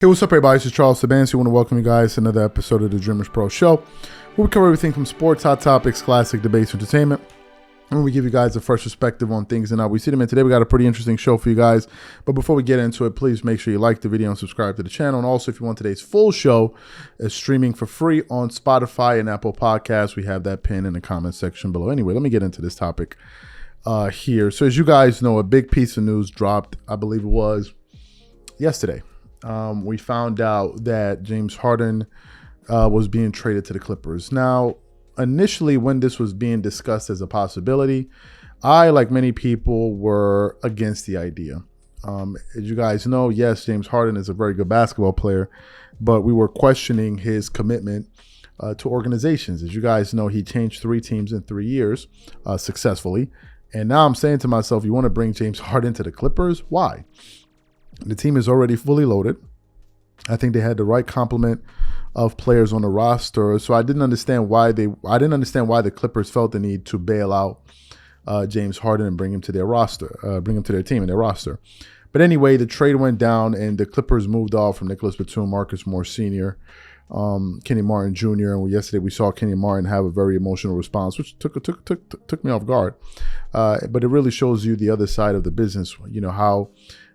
Hey, what's up, everybody? This is Charles Sabansi. I want to welcome you guys to another episode of the Dreamerspro Show, where we cover everything from sports, hot topics, classic debates, entertainment, and we give you guys a fresh perspective on things and how we see them. And today we got a pretty interesting show for you guys. But before we get into it, please make sure you like the video and subscribe to the channel. And also, if you want today's full show, is streaming for free on Spotify and Apple Podcasts. We have that pinned in the comment section below. Anyway, let me get into this topic here. So as you guys know, a big piece of news dropped, I believe it was yesterday. We found out that James Harden was being traded to the Clippers. Now, initially, when this was being discussed as a possibility, I, like many people, were against the idea. As you guys know, yes, James Harden is a very good basketball player, but we were questioning his commitment to organizations. As you guys know, he changed 3 teams in 3 years successfully. And now I'm saying to myself, you want to bring James Harden to the Clippers? Why? The team is already fully loaded. I think they had the right complement of players on the roster, so I didn't understand why the Clippers felt the need to bail out James Harden and bring him to their roster, bring him to their team and their roster. But anyway, the trade went down, and the Clippers moved off from Nicholas Batum, Marcus Morris Sr., Kenny Martin Jr. And yesterday we saw Kenny Martin have a very emotional response, which took me off guard. But it really shows you the other side of the business. You know how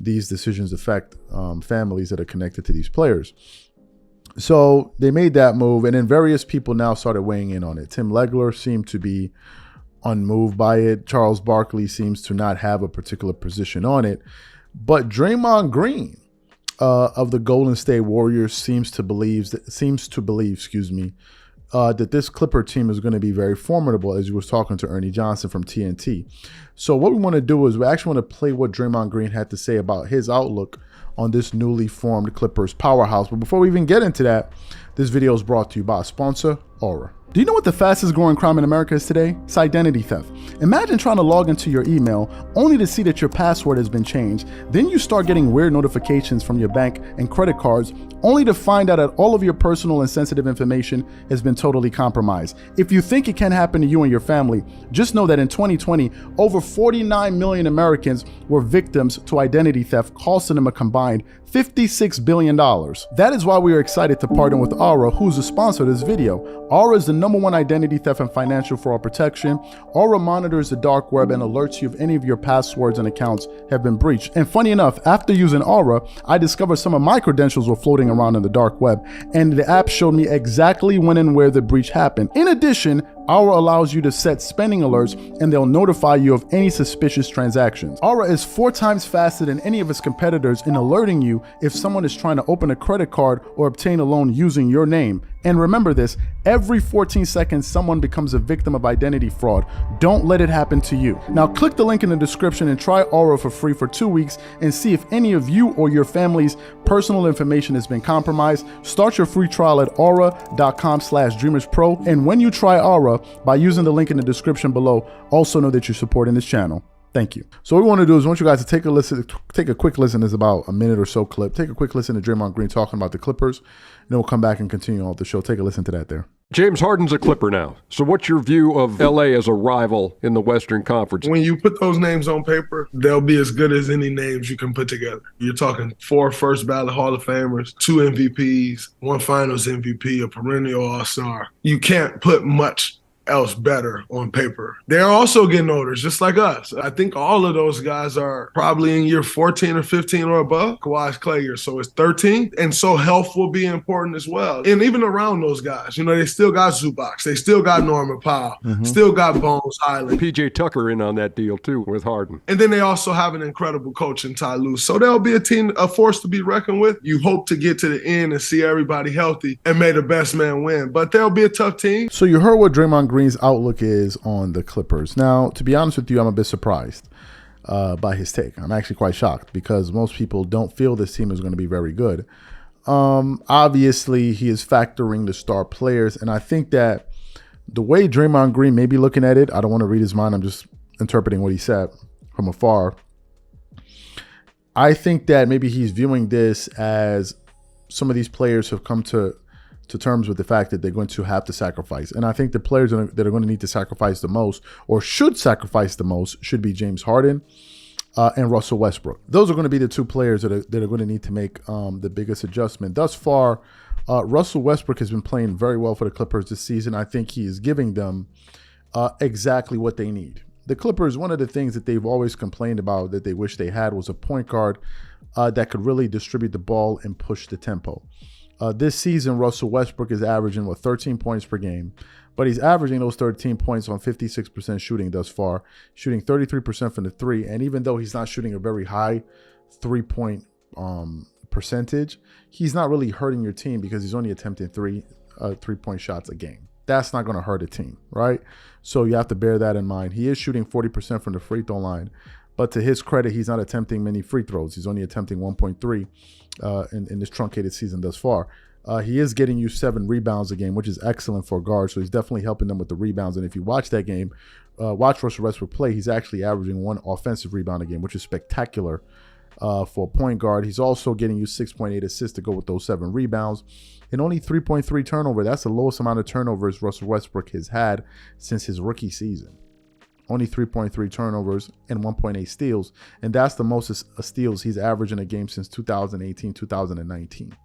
these decisions affect families that are connected to these players. So they made that move, and then various people now started weighing in on it. Tim Legler seemed to be unmoved by it. Charles Barkley seems to not have a particular position on it. But Draymond Green of the Golden State Warriors seems to believe, that this Clipper team is going to be very formidable, as you was talking to Ernie Johnson from TNT. So what we want to do is we actually want to play what Draymond Green had to say about his outlook on this newly formed Clippers powerhouse. But before we even get into that, this video is brought to you by sponsor Aura. Do you know what the fastest growing crime in America is today? It's identity theft. Imagine trying to log into your email only to see that your password has been changed. Then you start getting weird notifications from your bank and credit cards only to find out that all of your personal and sensitive information has been totally compromised. If you think it can happen to you and your family, just know that in 2020, over 49 million Americans were victims to identity theft, costing them a combined $56 billion. That is why we are excited to partner with Aura, who's the sponsor of this video. Aura is the #1 identity theft and financial fraud protection. Aura monitors the dark web and alerts you if any of your passwords and accounts have been breached. And funny enough, after using Aura, I discovered some of my credentials were floating around in the dark web, and the app showed me exactly when and where the breach happened. In addition, Aura allows you to set spending alerts, and they'll notify you of any suspicious transactions. Aura is 4 times faster than any of its competitors in alerting you if someone is trying to open a credit card or obtain a loan using your name. And remember this, every 14 seconds, someone becomes a victim of identity fraud. Don't let it happen to you. Now click the link in the description and try Aura for free for 2 weeks and see if any of you or your family's personal information has been compromised. Start your free trial at aura.com/dreamerspro. And when you try Aura, by using the link in the description below, also know that you're supporting this channel. Thank you. So what we want to do is, I want you guys to take a quick listen. It's about a minute or so clip. Take a quick listen to Draymond Green talking about the Clippers, and then we'll come back and continue on with the show. Take a listen to that there. James Harden's a Clipper now. So what's your view of LA as a rival in the Western Conference? When you put those names on paper, they'll be as good as any names you can put together. You're talking 4 first ballot Hall of Famers, 2 MVPs, 1 Finals MVP, a perennial All-Star. You can't put much else better on paper. They're also getting older, just like us. I think all of those guys are probably in year 14 or 15 or above. Kawhi's Clay year, so it's 13. And so health will be important as well. And even around those guys, you know, they still got Zubac. They still got Norman Powell. Still got Bones Highland. PJ Tucker in on that deal too with Harden. And then they also have an incredible coach in Ty Lue. So they'll be a team, a force to be reckoned with. You hope to get to the end and see everybody healthy and may the best man win. But they'll be a tough team. So you heard what Draymond Green's outlook is on the Clippers. Now, to be honest with you, I'm a bit surprised by his take. I'm actually quite shocked because most people don't feel this team is going to be very good. Obviously, he is factoring the star players, and I think that the way Draymond Green may be looking at it, I don't want to read his mind. I'm just interpreting what he said from afar. I think that maybe he's viewing this as some of these players have come to terms with the fact that they're going to have to sacrifice. And I think the players that are going to need to sacrifice the most, or should sacrifice the most, should be James Harden, and Russell Westbrook. Those are going to be the two players that are going to need to make the biggest adjustment. Thus far, Russell Westbrook has been playing very well for the Clippers this season. I think he is giving them exactly what they need. The Clippers, one of the things that they've always complained about that they wish they had was a point guard that could really distribute the ball and push the tempo. This season, Russell Westbrook is averaging 13 points per game, but he's averaging those 13 points on 56% shooting thus far, shooting 33% from the three. And even though he's not shooting a very high three-point percentage, he's not really hurting your team because he's only attempting three-point shots a game. That's not going to hurt a team, right? So you have to bear that in mind. He is shooting 40% from the free throw line, but to his credit, he's not attempting many free throws. He's only attempting 1.3 in this truncated season thus far. He is getting you 7 rebounds a game, which is excellent for a guard. So he's definitely helping them with the rebounds. And if you watch that game, watch Russell Westbrook play, he's actually averaging 1 offensive rebound a game, which is spectacular for a point guard. He's also getting you 6.8 assists to go with those 7 rebounds and only 3.3 turnover. That's the lowest amount of turnovers Russell Westbrook has had since his rookie season. Only 3.3 turnovers and 1.8 steals. And that's the most steals he's averaged in a game since 2018, 2019.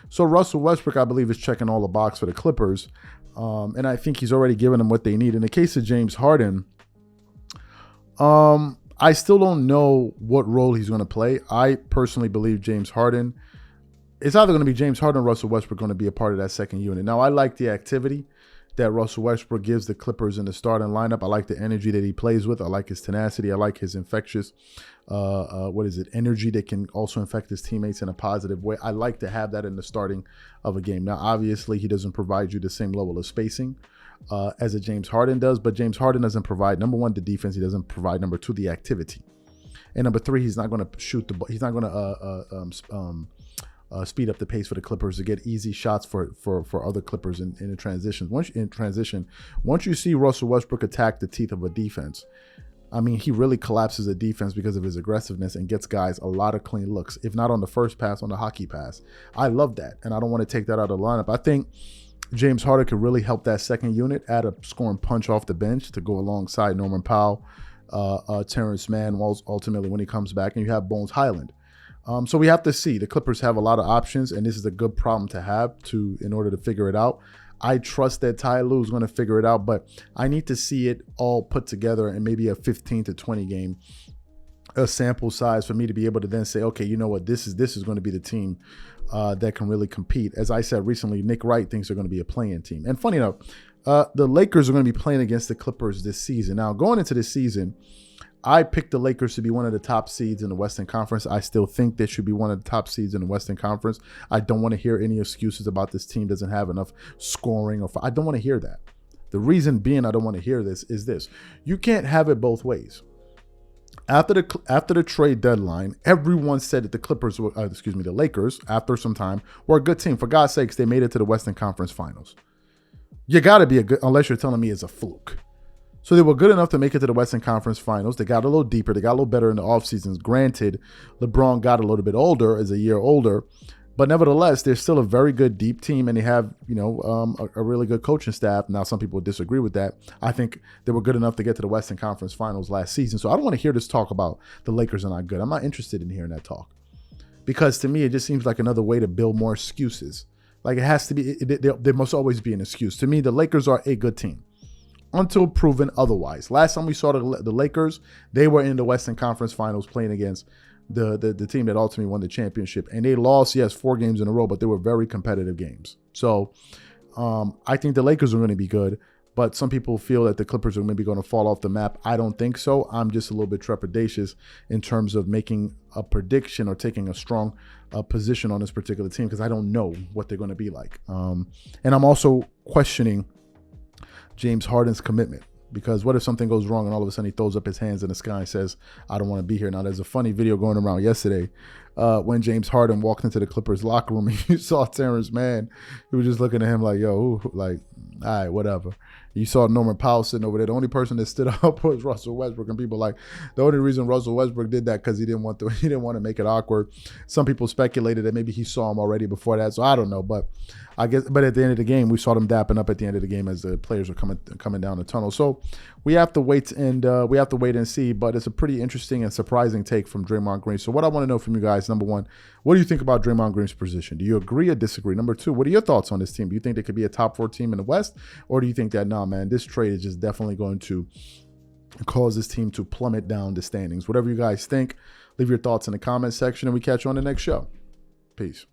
So Russell Westbrook, I believe, is checking all the box for the Clippers. And I think he's already given them what they need. In the case of James Harden, I still don't know what role he's going to play. I personally believe James Harden, it's either going to be James Harden or Russell Westbrook going to be a part of that second unit. Now, I like the activity that Russell Westbrook gives the Clippers in the starting lineup. I like the energy that he plays with. I like his tenacity. I like his infectious, energy that can also infect his teammates in a positive way. I like to have that in the starting of a game. Now, obviously, he doesn't provide you the same level of spacing as a James Harden does, but James Harden doesn't provide, number one, the defense. He doesn't provide, number two, the activity. And number three, he's not going to shoot the ball. He's not going to speed up the pace for the Clippers to get easy shots for other Clippers in the transition. Once you see Russell Westbrook attack the teeth of a defense, I mean, he really collapses the defense because of his aggressiveness and gets guys a lot of clean looks, if not on the first pass, on the hockey pass. I love that, and I don't want to take that out of the lineup. I think James Harden could really help that second unit, add a scoring punch off the bench to go alongside Norman Powell, Terrence Mann, ultimately when he comes back, and you have Bones Highland. So we have to see. The Clippers have a lot of options, and this is a good problem to have in order to figure it out. I trust that Ty Lue is going to figure it out, but I need to see it all put together in maybe a 15 to 20 game sample size for me to be able to then say, okay, you know what, this is going to be the team that can really compete. As I said recently, Nick Wright thinks they're going to be a play-in team. And funny enough, the Lakers are going to be playing against the Clippers this season. Now, going into this season, I picked the Lakers to be one of the top seeds in the Western Conference. I still think they should be one of the top seeds in the Western Conference. I don't want to hear any excuses about this team doesn't have enough scoring. I don't want to hear that. The reason being I don't want to hear this is this. You can't have it both ways. After the trade deadline, everyone said that the Lakers, after some time, were a good team. For God's sakes, they made it to the Western Conference Finals. You got to be unless you're telling me it's a fluke. So they were good enough to make it to the Western Conference Finals. They got a little deeper. They got a little better in the offseasons. Granted, LeBron got a little bit older, as a year older. But nevertheless, they're still a very good deep team, and they have, a really good coaching staff. Now, some people disagree with that. I think they were good enough to get to the Western Conference Finals last season. So I don't want to hear this talk about the Lakers are not good. I'm not interested in hearing that talk. Because to me, it just seems like another way to build more excuses. Like it has to be, there must always be an excuse. To me, the Lakers are a good team until proven otherwise. Last time we saw the Lakers, they were in the Western Conference Finals playing against the team that ultimately won the championship. And they lost, yes, 4 games in a row, but they were very competitive games. So I think the Lakers are going to be good, but some people feel that the Clippers are maybe going to fall off the map. I don't think so. I'm just a little bit trepidatious in terms of making a prediction or taking a strong position on this particular team because I don't know what they're going to be like. And I'm also questioning James Harden's commitment, because what if something goes wrong and all of a sudden he throws up his hands in the sky and says, I don't want to be here. Now, there's a funny video going around yesterday when James Harden walked into the Clippers locker room and you saw Terrence Mann. He was just looking at him like, yo, like, all right, whatever. You saw Norman Powell sitting over there. The only person that stood up was Russell Westbrook, and people like the only reason Russell Westbrook did that because he didn't want to make it awkward. Some people speculated that maybe he saw him already before that, so I don't know. But I guess, but at the end of the game, we saw them dapping up at the end of the game as the players are coming down the tunnel. So we have to wait and see. But it's a pretty interesting and surprising take from Draymond Green. So what I want to know from you guys, number one, what do you think about Draymond Green's position? Do you agree or disagree? Number two, what are your thoughts on this team? Do you think they could be a top 4 team in the West, or do you think that, nah, man, this trade is just definitely going to cause this team to plummet down the standings? Whatever you guys think, leave your thoughts in the comment section, and we catch you on the next show. Peace.